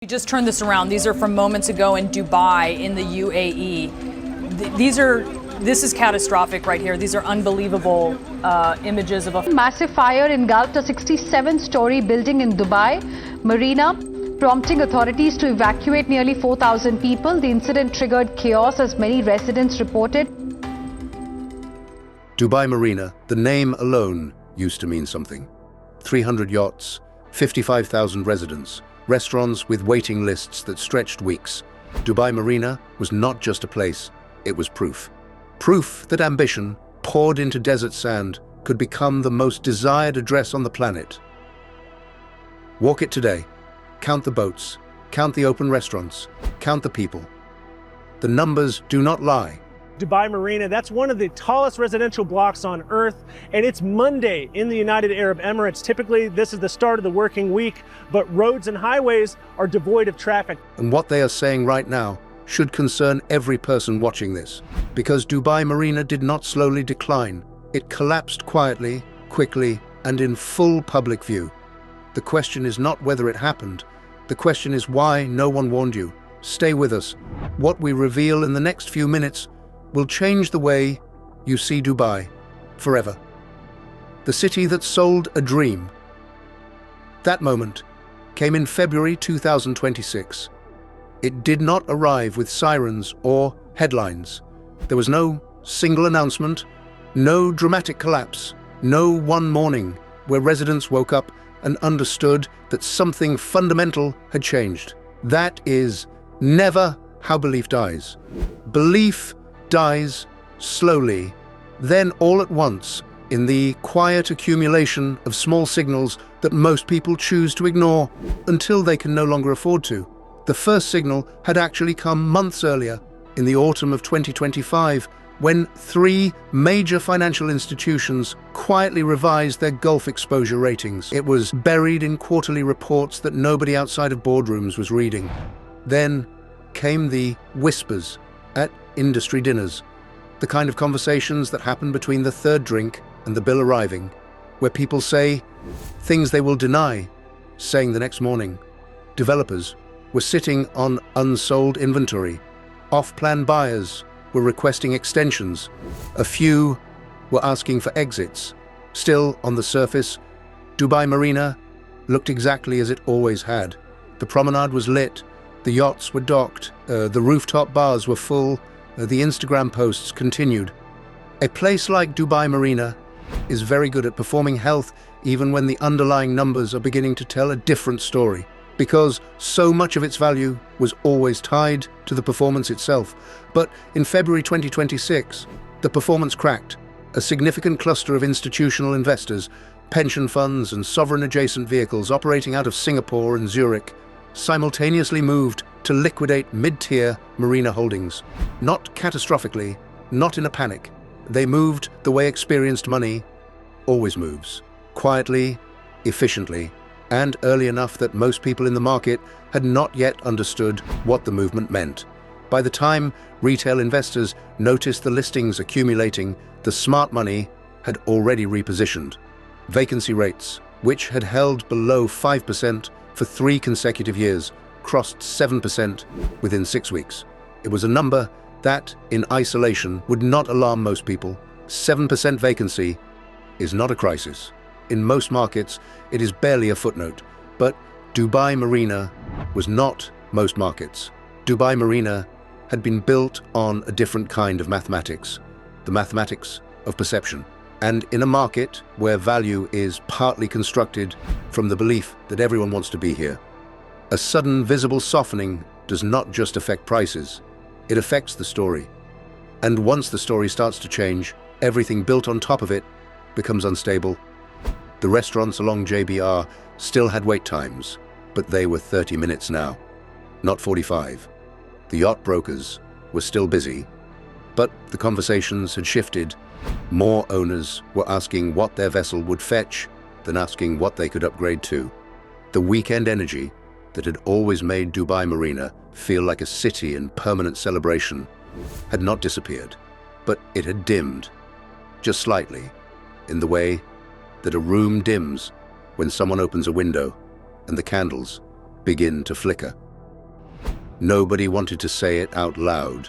We just turned this around. These are from moments ago in Dubai in the UAE. This is catastrophic right here. These are unbelievable images of a massive fire engulfed a 67-story building in Dubai Marina, prompting authorities to evacuate nearly 4,000 people. The incident triggered chaos as many residents reported. Dubai Marina, the name alone used to mean something. 300 yachts, 55,000 residents, restaurants with waiting lists that stretched weeks. Dubai Marina was not just a place, it was proof. Proof that ambition, poured into desert sand, could become the most desired address on the planet. Walk it today. Count the boats, count the open restaurants, count the people. The numbers do not lie. Dubai Marina, that's one of the tallest residential blocks on Earth, and it's Monday in the United Arab Emirates. Typically, this is the start of the working week, but roads and highways are devoid of traffic. And what they are saying right now should concern every person watching this, because Dubai Marina did not slowly decline. It collapsed quietly, quickly, and in full public view. The question is not whether it happened. The question is why no one warned you. Stay with us. What we reveal in the next few minutes will change the way you see Dubai forever. The city that sold a dream. That moment came in February 2026. It did not arrive with sirens or headlines. There was no single announcement, no dramatic collapse, no one morning where residents woke up and understood that something fundamental had changed. That is never how belief dies. Belief dies slowly, then all at once, in the quiet accumulation of small signals that most people choose to ignore until they can no longer afford to. The first signal had actually come months earlier, in the autumn of 2025, when 3 major financial institutions quietly revised their Gulf exposure ratings. It was buried in quarterly reports that nobody outside of boardrooms was reading. Then came the whispers at industry dinners, the kind of conversations that happen between the third drink and the bill arriving, where people say things they will deny saying the next morning. Developers were sitting on unsold inventory. Off-plan buyers were requesting extensions. A few were asking for exits. Still, on the surface, Dubai Marina looked exactly as it always had. The promenade was lit, the yachts were docked, the rooftop bars were full, the Instagram posts continued. A place like Dubai Marina is very good at performing health even when the underlying numbers are beginning to tell a different story, because so much of its value was always tied to the performance itself. But in February 2026, the performance cracked. A significant cluster of institutional investors, pension funds and sovereign-adjacent vehicles operating out of Singapore and Zurich simultaneously moved to liquidate mid-tier marina holdings. Not catastrophically, not in a panic. They moved the way experienced money always moves. Quietly, efficiently, and early enough that most people in the market had not yet understood what the movement meant. By the time retail investors noticed the listings accumulating, the smart money had already repositioned. Vacancy rates, which had held below 5% for 3 consecutive years, crossed 7% within 6 weeks. It was a number that, in isolation, would not alarm most people. 7% vacancy is not a crisis. In most markets, it is barely a footnote. But Dubai Marina was not most markets. Dubai Marina had been built on a different kind of mathematics, the mathematics of perception. And in a market where value is partly constructed from the belief that everyone wants to be here, a sudden visible softening does not just affect prices, it affects the story. And once the story starts to change, everything built on top of it becomes unstable. The restaurants along JBR still had wait times, but they were 30 minutes now, not 45. The yacht brokers were still busy, but the conversations had shifted. More owners were asking what their vessel would fetch than asking what they could upgrade to. The weekend energy that had always made Dubai Marina feel like a city in permanent celebration had not disappeared, but it had dimmed, just slightly, in the way that a room dims when someone opens a window and the candles begin to flicker. Nobody wanted to say it out loud.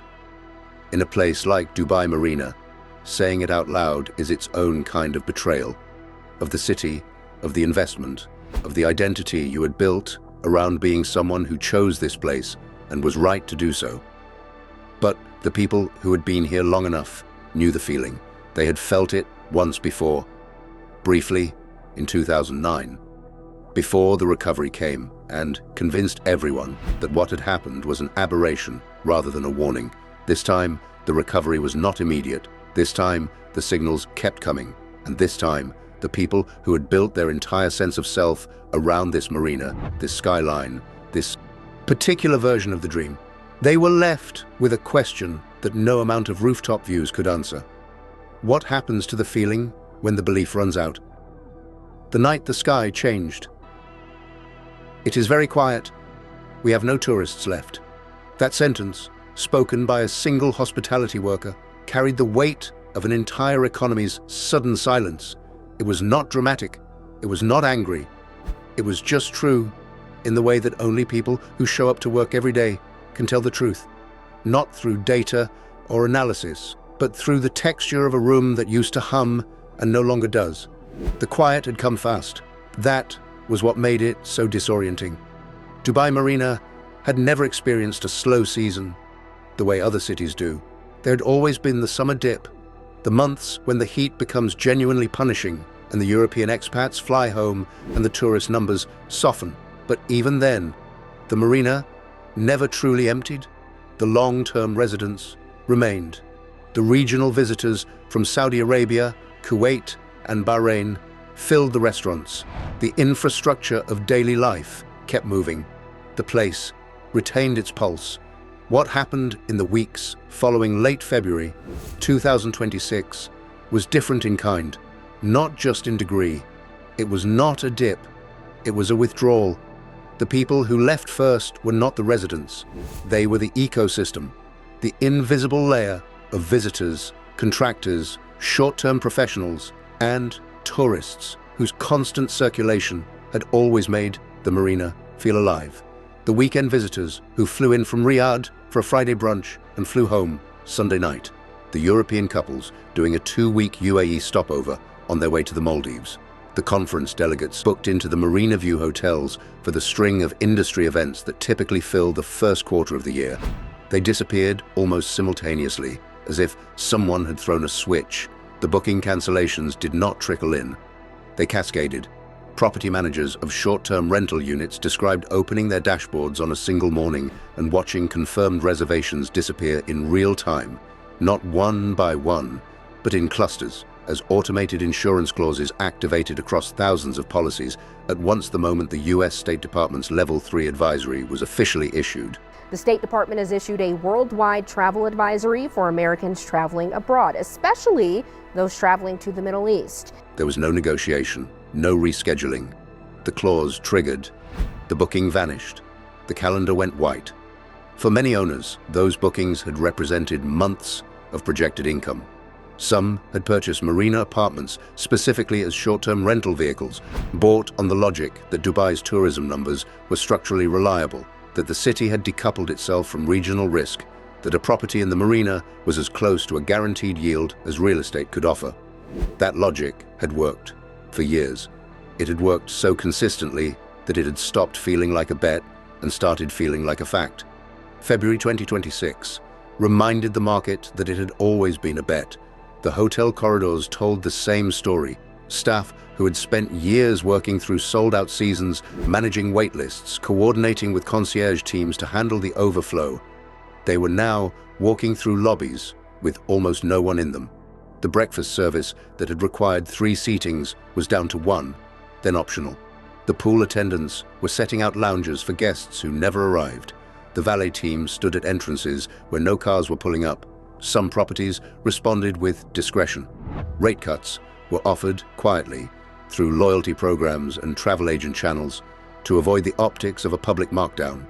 In a place like Dubai Marina, saying it out loud is its own kind of betrayal of the city, of the investment, of the identity you had built around being someone who chose this place and was right to do so. But the people who had been here long enough knew the feeling. They had felt it once before, briefly in 2009, before the recovery came and convinced everyone that what had happened was an aberration rather than a warning. This time, the recovery was not immediate. This time, the signals kept coming. And this time, the people who had built their entire sense of self around this marina, this skyline, this particular version of the dream, they were left with a question that no amount of rooftop views could answer. What happens to the feeling when the belief runs out? The night the sky changed. It is very quiet. We have no tourists left. That sentence, spoken by a single hospitality worker, carried the weight of an entire economy's sudden silence. It was not dramatic. It was not angry. It was just true, in the way that only people who show up to work every day can tell the truth. Not through data or analysis, but through the texture of a room that used to hum and no longer does. The quiet had come fast. That was what made it so disorienting. Dubai Marina had never experienced a slow season the way other cities do. There had always been the summer dip, the months when the heat becomes genuinely punishing and the European expats fly home and the tourist numbers soften. But even then, the marina never truly emptied. The long-term residents remained. The regional visitors from Saudi Arabia, Kuwait, and Bahrain filled the restaurants. The infrastructure of daily life kept moving. The place retained its pulse. What happened in the weeks following late February 2026 was different in kind, not just in degree. It was not a dip, it was a withdrawal. The people who left first were not the residents. They were the ecosystem, the invisible layer of visitors, contractors, short-term professionals, and tourists whose constant circulation had always made the marina feel alive. The weekend visitors who flew in from Riyadh for a Friday brunch and flew home Sunday night. The European couples doing a 2-week UAE stopover on their way to the Maldives. The conference delegates booked into the Marina View hotels for the string of industry events that typically fill the first quarter of the year. They disappeared almost simultaneously, as if someone had thrown a switch. The booking cancellations did not trickle in. They cascaded. Property managers of short-term rental units described opening their dashboards on a single morning and watching confirmed reservations disappear in real time, not one by one, but in clusters, as automated insurance clauses activated across thousands of policies at once the moment the U.S. State Department's Level 3 advisory was officially issued. The State Department has issued a worldwide travel advisory for Americans traveling abroad, especially those traveling to the Middle East. There was no negotiation, no rescheduling. The clause triggered. The booking vanished. The calendar went white. For many owners, those bookings had represented months of projected income. Some had purchased marina apartments specifically as short-term rental vehicles, bought on the logic that Dubai's tourism numbers were structurally reliable, that the city had decoupled itself from regional risk, that a property in the marina was as close to a guaranteed yield as real estate could offer. That logic had worked for years. It had worked so consistently that it had stopped feeling like a bet and started feeling like a fact. February 2026 reminded the market that it had always been a bet. The hotel corridors told the same story. Staff who had spent years working through sold-out seasons, managing wait lists, coordinating with concierge teams to handle the overflow. They were now walking through lobbies with almost no one in them. The breakfast service that had required 3 seatings was down to 1, then optional. The pool attendants were setting out lounges for guests who never arrived. The valet team stood at entrances where no cars were pulling up. Some properties responded with discretion. Rate cuts were offered quietly through loyalty programs and travel agent channels to avoid the optics of a public markdown.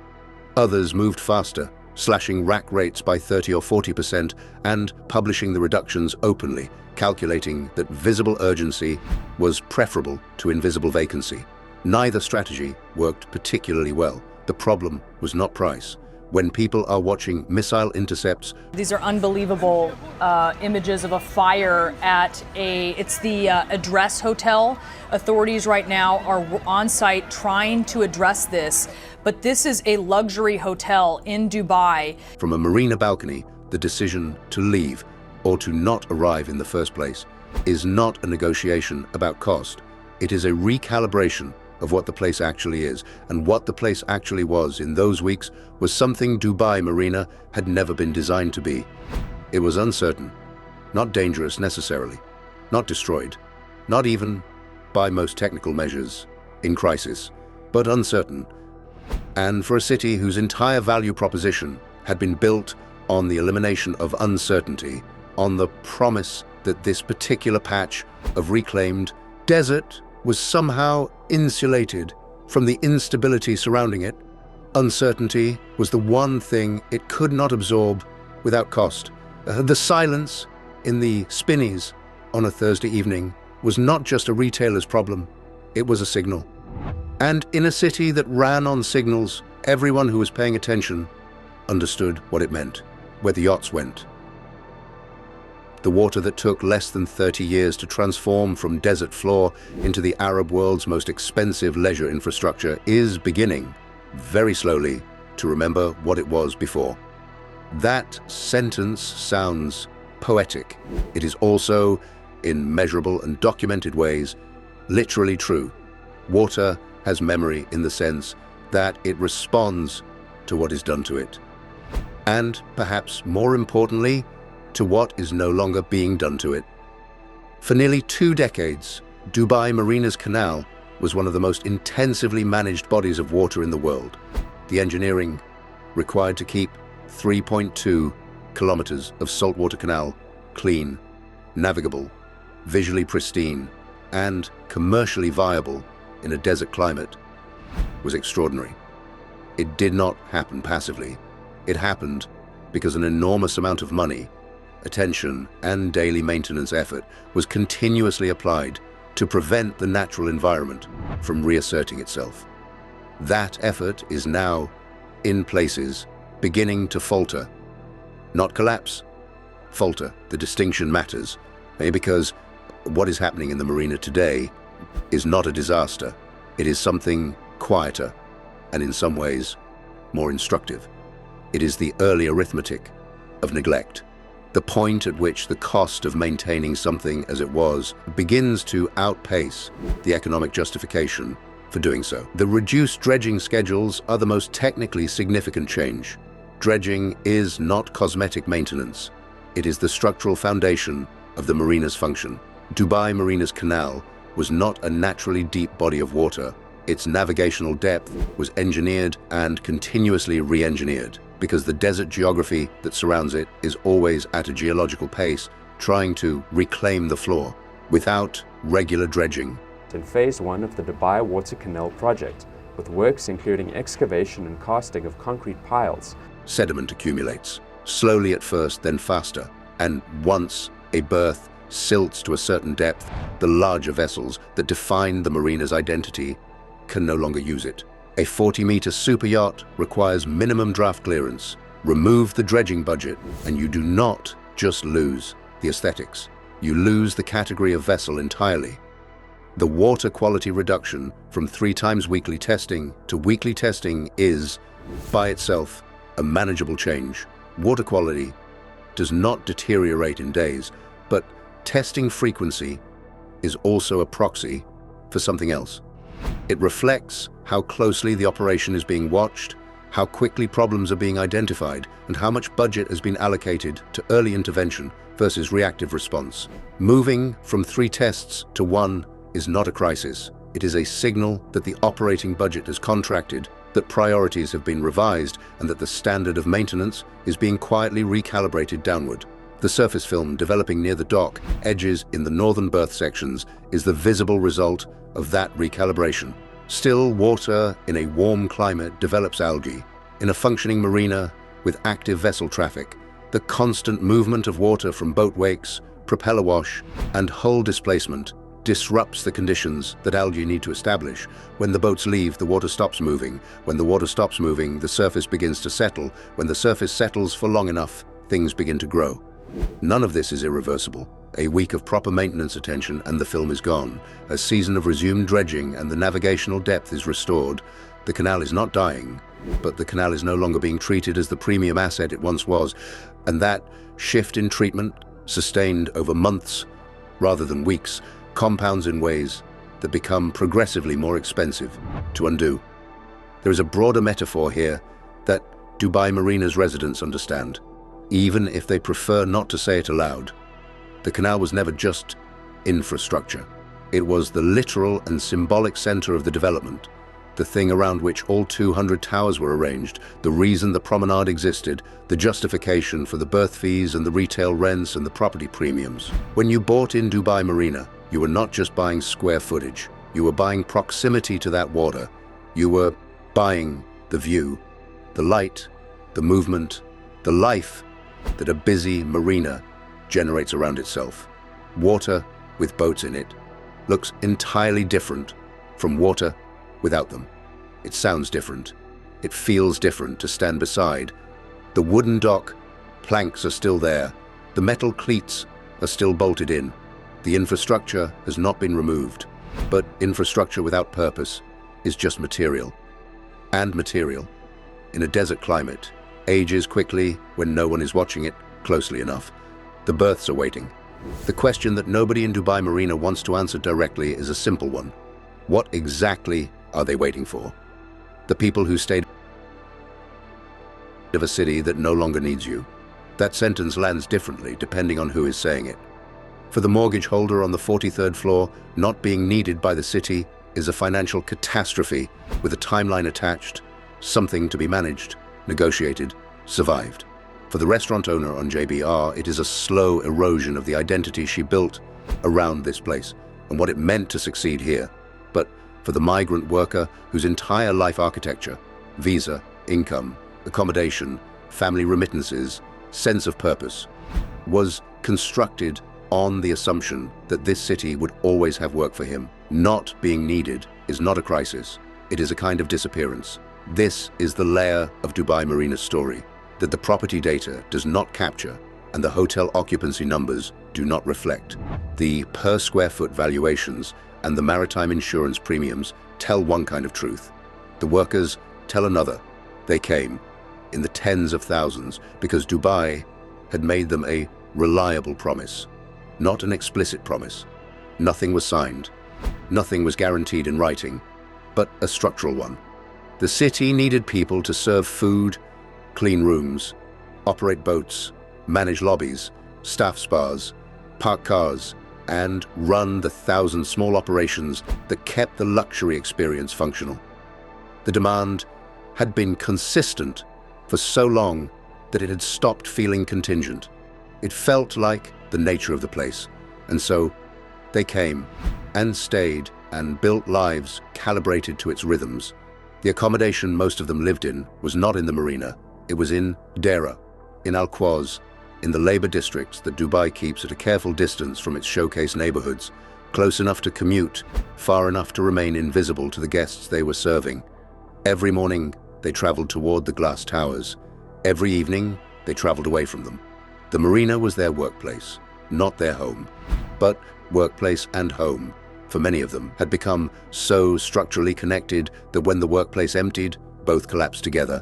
Others moved faster, slashing rack rates by 30 or 40% and publishing the reductions openly, calculating that visible urgency was preferable to invisible vacancy. Neither strategy worked particularly well. The problem was not price. when people are watching missile intercepts. These are unbelievable images of a fire at it's the Address Hotel. Authorities right now are on site trying to address this, but this is a luxury hotel in Dubai. From a marina balcony, the decision to leave or to not arrive in the first place is not a negotiation about cost. It is a recalibration of what the place actually is, and what the place actually was in those weeks was something Dubai Marina had never been designed to be. It was uncertain, not dangerous necessarily, not destroyed, not even by most technical measures in crisis, but uncertain. And for a city whose entire value proposition had been built on the elimination of uncertainty, on the promise that this particular patch of reclaimed desert was somehow insulated from the instability surrounding it, uncertainty was the one thing it could not absorb without cost. The silence in the spinneys on a Thursday evening was not just a retailer's problem, it was a signal. And in a city that ran on signals, everyone who was paying attention understood what it meant, where the yachts went. The water that took less than 30 years to transform from desert floor into the Arab world's most expensive leisure infrastructure is beginning, very slowly, to remember what it was before. That sentence sounds poetic. It is also, in measurable and documented ways, literally true. Water has memory in the sense that it responds to what is done to it. And, perhaps more importantly, to what is no longer being done to it. For nearly 2 decades, Dubai Marina's canal was one of the most intensively managed bodies of water in the world. The engineering required to keep 3.2 kilometers of saltwater canal clean, navigable, visually pristine, and commercially viable in a desert climate was extraordinary. It did not happen passively. It happened because an enormous amount of money, attention, and daily maintenance effort was continuously applied to prevent the natural environment from reasserting itself. That effort is now, in places, beginning to falter. Not collapse, falter. The distinction matters, because what is happening in the marina today is not a disaster. It is something quieter and in some ways more instructive. It is the early arithmetic of neglect. The point at which the cost of maintaining something as it was begins to outpace the economic justification for doing so. The reduced dredging schedules are the most technically significant change. Dredging is not cosmetic maintenance. It is the structural foundation of the marina's function. Dubai Marina's canal was not a naturally deep body of water. Its navigational depth was engineered and continuously re-engineered, because the desert geography that surrounds it is always at a geological pace, trying to reclaim the floor without regular dredging. In Phase 1 of the Dubai Water Canal project, with works including excavation and casting of concrete piles. Sediment accumulates, slowly at first, then faster, and once a berth silts to a certain depth, the larger vessels that define the marina's identity can no longer use it. A 40-meter super yacht requires minimum draft clearance. Remove the dredging budget, and you do not just lose the aesthetics. You lose the category of vessel entirely. The water quality reduction from 3 times weekly testing to weekly testing is, by itself, a manageable change. Water quality does not deteriorate in days, but testing frequency is also a proxy for something else. It reflects how closely the operation is being watched, how quickly problems are being identified, and how much budget has been allocated to early intervention versus reactive response. Moving from 3 tests to 1 is not a crisis. It is a signal that the operating budget has contracted, that priorities have been revised, and that the standard of maintenance is being quietly recalibrated downward. The surface film developing near the dock edges in the northern berth sections is the visible result of that recalibration. Still water in a warm climate develops algae. In a functioning marina with active vessel traffic, the constant movement of water from boat wakes, propeller wash, and hull displacement disrupts the conditions that algae need to establish. When the boats leave, the water stops moving. When the water stops moving, the surface begins to settle. When the surface settles for long enough, things begin to grow. None of this is irreversible. A week of proper maintenance attention and the film is gone. A season of resumed dredging and the navigational depth is restored. The canal is not dying, but the canal is no longer being treated as the premium asset it once was. And that shift in treatment, sustained over months rather than weeks, compounds in ways that become progressively more expensive to undo. There is a broader metaphor here that Dubai Marina's residents understand, even if they prefer not to say it aloud. The canal was never just infrastructure. It was the literal and symbolic center of the development, the thing around which all 200 towers were arranged, the reason the promenade existed, the justification for the berth fees and the retail rents and the property premiums. When you bought in Dubai Marina, you were not just buying square footage. You were buying proximity to that water. You were buying the view, the light, the movement, the life that a busy marina generates around itself. Water with boats in it looks entirely different from water without them. It sounds different. It feels different to stand beside. The wooden dock planks are still there. The metal cleats are still bolted in. The infrastructure has not been removed, but infrastructure without purpose is just material. And material, in a desert climate, ages quickly when no one is watching it closely enough. The berths are waiting. The question that nobody in Dubai Marina wants to answer directly is a simple one. What exactly are they waiting for? The people who stayed of a city that no longer needs you. That sentence lands differently depending on who is saying it. For the mortgage holder on the 43rd floor, not being needed by the city is a financial catastrophe with a timeline attached, something to be managed, negotiated, survived. For the restaurant owner on JBR, it is a slow erosion of the identity she built around this place and what it meant to succeed here. But for the migrant worker whose entire life architecture, visa, income, accommodation, family remittances, sense of purpose, was constructed on the assumption that this city would always have work for him. Not being needed is not a crisis. It is a kind of disappearance. This is the layer of Dubai Marina's story that the property data does not capture and the hotel occupancy numbers do not reflect. The per square foot valuations and the maritime insurance premiums tell one kind of truth. The workers tell another. They came in the tens of thousands because Dubai had made them a reliable promise. Not an explicit promise. Nothing was signed. Nothing was guaranteed in writing, but a structural one. The city needed people to serve food, clean rooms, operate boats, manage lobbies, staff spas, park cars, and run the 1,000 small operations that kept the luxury experience functional. The demand had been consistent for so long that it had stopped feeling contingent. It felt like the nature of the place, and so they came and stayed and built lives calibrated to its rhythms. The accommodation most of them lived in was not in the marina. It was in Deira, in Al Quoz, in the labor districts that Dubai keeps at a careful distance from its showcase neighborhoods, close enough to commute, far enough to remain invisible to the guests they were serving. Every morning, they traveled toward the glass towers. Every evening, they traveled away from them. The marina was their workplace, not their home. But workplace and home, for many of them, had become so structurally connected that when the workplace emptied, both collapsed together.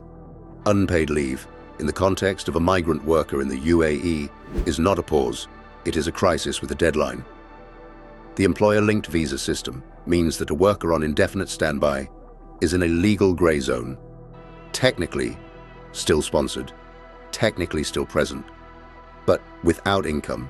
Unpaid leave, in the context of a migrant worker in the UAE, is not a pause. It is a crisis with a deadline. The employer-linked visa system means that a worker on indefinite standby is in a legal gray zone. Technically, still sponsored. Technically still present. But without income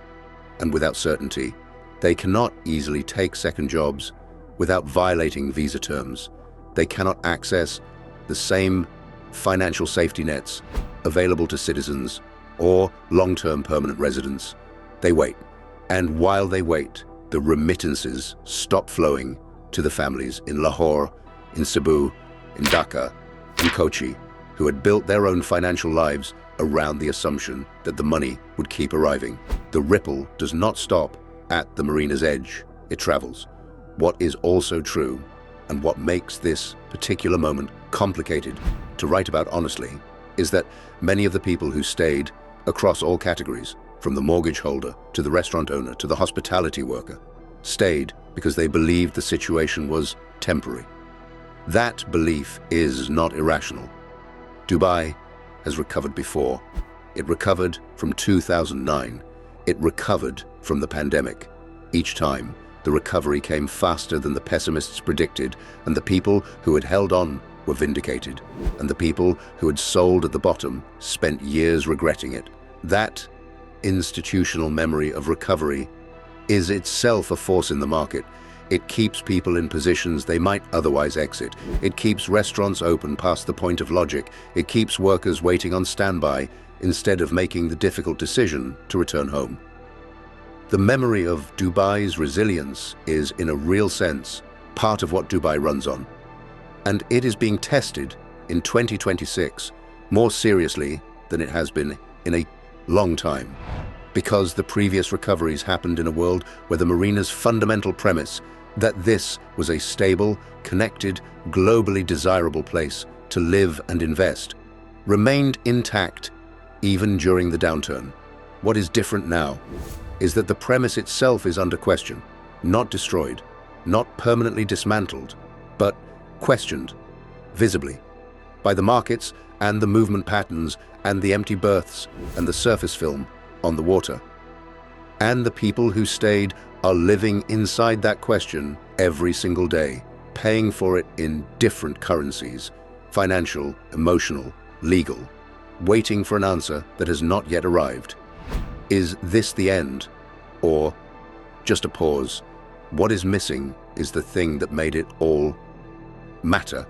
and without certainty, they cannot easily take second jobs without violating visa terms. They cannot access the same financial safety nets available to citizens or long-term permanent residents. They wait. And while they wait, the remittances stop flowing to the families in Lahore, in Cebu, in Dhaka, in Kochi, who had built their own financial lives around the assumption that the money would keep arriving. The ripple does not stop at the marina's edge. it travels. What is also true, and what makes this particular moment complicated to write about honestly, is that many of the people who stayed across all categories, from the mortgage holder to the restaurant owner to the hospitality worker, stayed because they believed the situation was temporary. That belief is not irrational. Dubai has recovered before. It recovered from 2009. It recovered from the pandemic. Each time, the recovery came faster than the pessimists predicted, and the people who had held on were vindicated, and the people who had sold at the bottom spent years regretting it. That institutional memory of recovery is itself a force in the market. It keeps people in positions they might otherwise exit. It keeps restaurants open past the point of logic. It keeps workers waiting on standby instead of making the difficult decision to return home. The memory of Dubai's resilience is, in a real sense, part of what Dubai runs on. And it is being tested in 2026 more seriously than it has been in a long time, because the previous recoveries happened in a world where the marina's fundamental premise that this was a stable, connected, globally desirable place to live and invest remained intact even during the downturn. What is different now is that the premise itself is under question, not destroyed, not permanently dismantled, but questioned, visibly, by the markets and the movement patterns and the empty berths and the surface film on the water. And the people who stayed are living inside that question every single day, paying for it in different currencies, financial, emotional, legal, waiting for an answer that has not yet arrived. Is this the end, or just a pause? What is missing is the thing that made it all matter.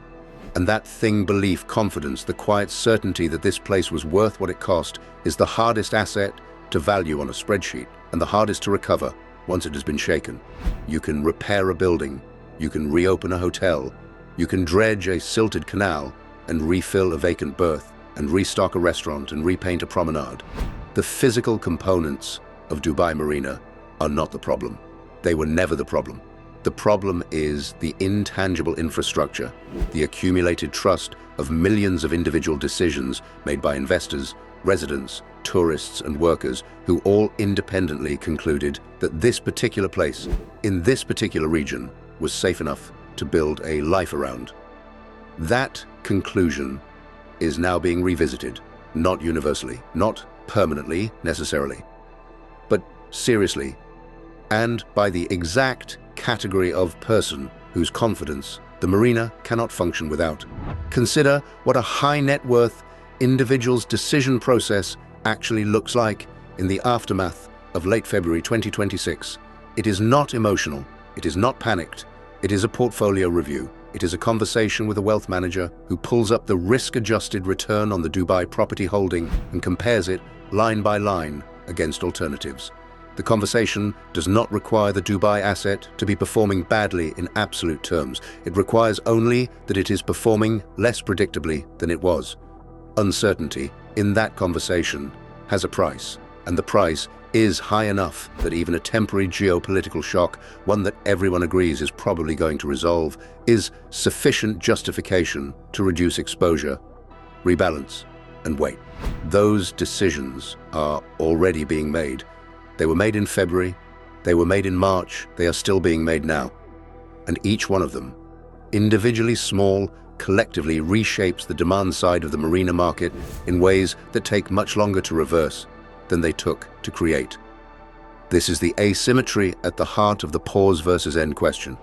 And that thing, belief, confidence, the quiet certainty that this place was worth what it cost, is the hardest asset to value on a spreadsheet and the hardest to recover once it has been shaken. You can repair a building, you can reopen a hotel, you can dredge a silted canal and refill a vacant berth and restock a restaurant and repaint a promenade. The physical components of Dubai Marina are not the problem. They were never the problem. The problem is the intangible infrastructure, the accumulated trust of millions of individual decisions made by investors, residents, tourists, and workers who all independently concluded that this particular place, in this particular region, was safe enough to build a life around. That conclusion is now being revisited, not universally, not permanently necessarily, but seriously, and by the exact category of person whose confidence the marina cannot function without. Consider what a high net worth individual's decision process actually looks like in the aftermath of late February 2026. It is not emotional, it is not panicked, it is a portfolio review. It is a conversation with a wealth manager who pulls up the risk-adjusted return on the Dubai property holding and compares it line by line against alternatives. The conversation does not require the Dubai asset to be performing badly in absolute terms. It requires only that it is performing less predictably than it was. Uncertainty in that conversation has a price, and the price is high enough that even a temporary geopolitical shock, one that everyone agrees is probably going to resolve, is sufficient justification to reduce exposure, rebalance, and wait. Those decisions are already being made. They were made in February, they were made in March, they are still being made now. And each one of them, individually small, collectively reshapes the demand side of the marina market in ways that take much longer to reverse than they took to create. This is the asymmetry at the heart of the pause versus end question.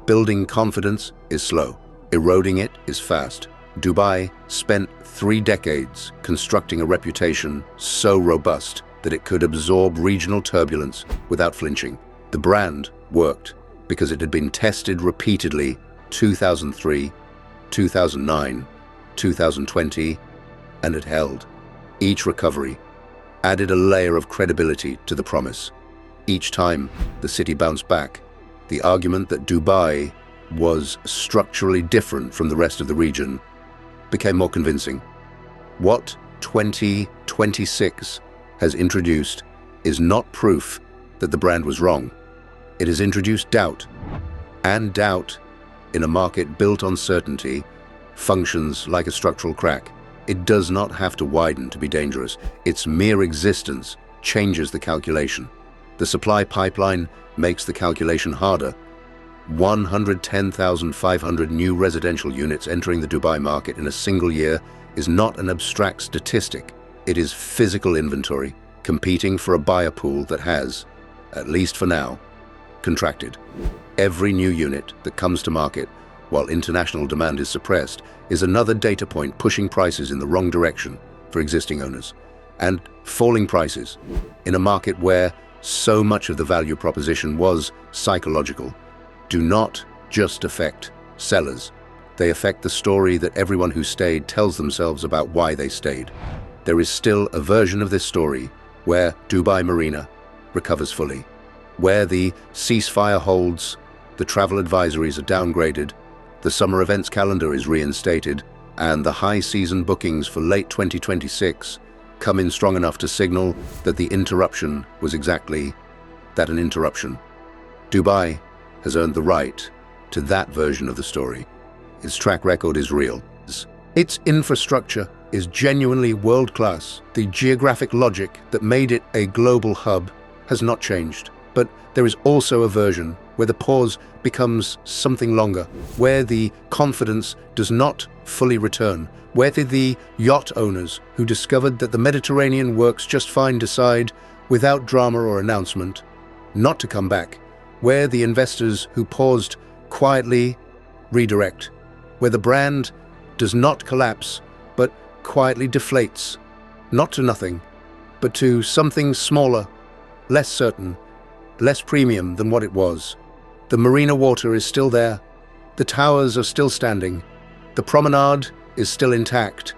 Building confidence is slow, eroding it is fast. Dubai spent 3 decades constructing a reputation so robust that it could absorb regional turbulence without flinching. The brand worked because it had been tested repeatedly 2003, 2009, 2020, and it held. Each recovery added a layer of credibility to the promise. Each time the city bounced back, the argument that Dubai was structurally different from the rest of the region became more convincing. What 2026 has introduced is not proof that the brand was wrong. It has introduced doubt. And doubt, in a market built on certainty, functions like a structural crack. It does not have to widen to be dangerous. Its mere existence changes the calculation. The supply pipeline makes the calculation harder. 110,500 new residential units entering the Dubai market in a single year is not an abstract statistic. It is physical inventory competing for a buyer pool that has, at least for now, contracted. Every new unit that comes to market, while international demand is suppressed, is another data point pushing prices in the wrong direction for existing owners, and falling prices in a market where so much of the value proposition was psychological do not just affect sellers. They affect the story that everyone who stayed tells themselves about why they stayed. There is still a version of this story where Dubai Marina recovers fully, where the ceasefire holds, the travel advisories are downgraded, the summer events calendar is reinstated, and the high season bookings for late 2026 come in strong enough to signal that the interruption was exactly that, an interruption. Dubai has earned the right to that version of the story. Its track record is real. Its infrastructure is genuinely world-class. The geographic logic that made it a global hub has not changed. But there is also a version where the pause becomes something longer, where the confidence does not fully return, where the yacht owners who discovered that the Mediterranean works just fine decide, without drama or announcement, not to come back, where the investors who paused quietly redirect, where the brand does not collapse but quietly deflates, not to nothing, but to something smaller, less certain, less premium than what it was. The marina water is still there, the towers are still standing, the promenade is still intact.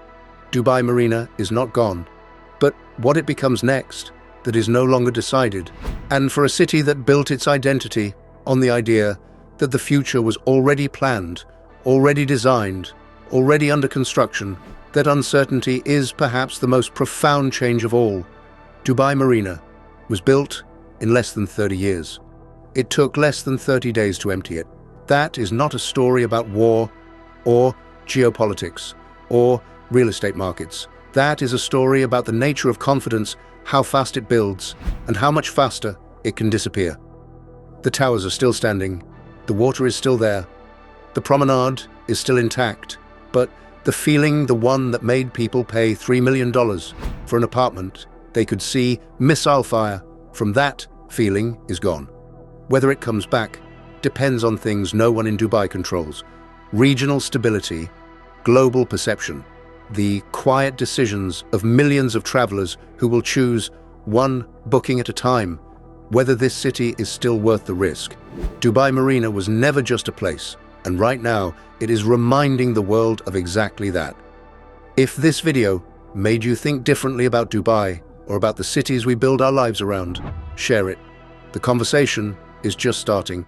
Dubai Marina is not gone, but what it becomes next, that is no longer decided. And for a city that built its identity on the idea that the future was already planned, already designed, already under construction, that uncertainty is perhaps the most profound change of all. Dubai Marina was built in less than 30 years. It took less than 30 days to empty it. That is not a story about war or geopolitics or real estate markets. That is a story about the nature of confidence, how fast it builds, and how much faster it can disappear. The towers are still standing, the water is still there, the promenade is still intact, but the feeling, the one that made people pay $3 million for an apartment they could see missile fire from, that feeling is gone. Whether it comes back depends on things no one in Dubai controls: regional stability, global perception, the quiet decisions of millions of travelers who will choose one booking at a time, whether this city is still worth the risk. Dubai Marina was never just a place, and right now it is reminding the world of exactly that. If this video made you think differently about Dubai or about the cities we build our lives around, share it. The conversation is just starting.